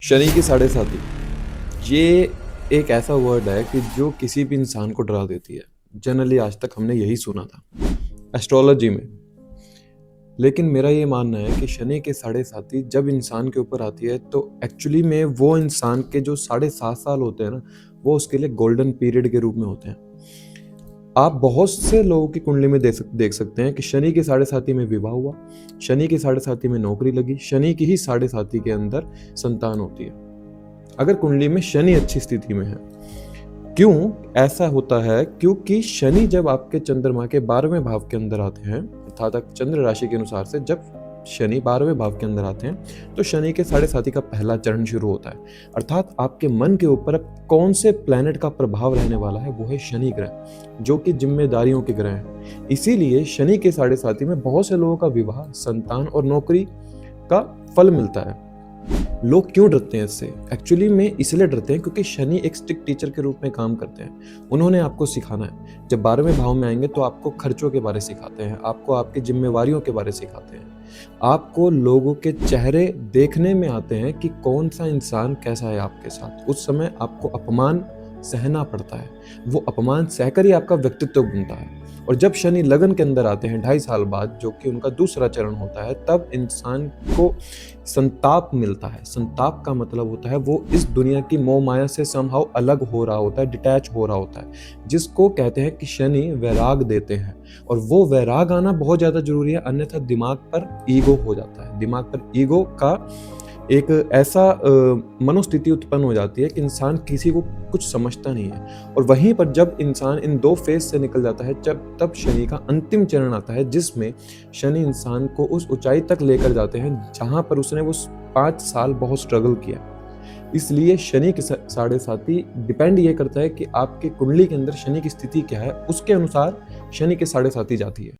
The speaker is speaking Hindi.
शनि की साढ़े साती, ये एक ऐसा वर्ड है कि जो किसी भी इंसान को डरा देती है। जनरली आज तक हमने यही सुना था एस्ट्रोलॉजी में। लेकिन मेरा ये मानना है कि शनि के साढ़े साती जब इंसान के ऊपर आती है तो एक्चुअली में वो इंसान के जो 7.5 साल होते हैं ना, वो उसके लिए गोल्डन पीरियड के रूप में होते हैं। आप बहुत से लोगों की कुंडली में देख सकते हैं कि शनि की साढ़े साती में विवाह हुआ, शनि की साढ़े साती में नौकरी लगी, शनि की ही साढ़े साती के अंदर संतान होती है, अगर कुंडली में शनि अच्छी स्थिति में है। क्यों ऐसा होता है? क्योंकि शनि जब आपके चंद्रमा के 12वें भाव के अंदर आते हैं, अर्थात चंद्र राशि के अनुसार से जब शनि 12वें भाव के अंदर आते हैं तो शनि के साढ़े साती का पहला चरण शुरू होता है। अर्थात आपके मन के ऊपर अब कौन से प्लैनेट का प्रभाव रहने वाला है, वो है शनि ग्रह, जो कि जिम्मेदारियों के ग्रह हैं। इसीलिए शनि के साढ़े साती में बहुत से लोगों का विवाह, संतान और नौकरी का फल मिलता है। लोग क्यों डरते हैं इससे? एक्चुअली में इसलिए डरते हैं क्योंकि शनि एक स्ट्रिक्ट टीचर के रूप में काम करते हैं। उन्होंने आपको सिखाना है। जब 12वें भाव में आएंगे तो आपको खर्चों के बारे सिखाते हैं, आपको आपकी जिम्मेवारियों के बारे सिखाते हैं, आपको लोगों के चेहरे देखने में आते हैं कि कौन सा इंसान कैसा है आपके साथ। उस समय आपको अपमान सहना पड़ता है, वो अपमान सहकर ही आपका व्यक्तित्व बनता है। और जब शनि लगन के अंदर आते हैं 2.5 साल बाद, जो कि उनका दूसरा चरण होता है, तब इंसान को संताप मिलता है। संताप का मतलब होता है वो इस दुनिया की मोह माया से समहाउ अलग हो रहा होता है, डिटैच हो रहा होता है, जिसको कहते हैं कि शनि वैराग देते हैं। और वो वैराग आना बहुत ज़्यादा जरूरी है, अन्यथा दिमाग पर ईगो हो जाता है। दिमाग पर ईगो का एक ऐसा मनोस्थिति उत्पन्न हो जाती है कि इंसान किसी को कुछ समझता नहीं है। और वहीं पर जब इंसान इन 2 फेज से निकल जाता है, तब शनि का अंतिम चरण आता है, जिसमें शनि इंसान को उस ऊंचाई तक लेकर जाते हैं जहां पर उसने वो 5 साल बहुत स्ट्रगल किया। इसलिए शनि की साढ़े साती डिपेंड ये करता है कि आपके कुंडली के अंदर शनि की स्थिति क्या है, उसके अनुसार शनि के साढ़े साती जाती है।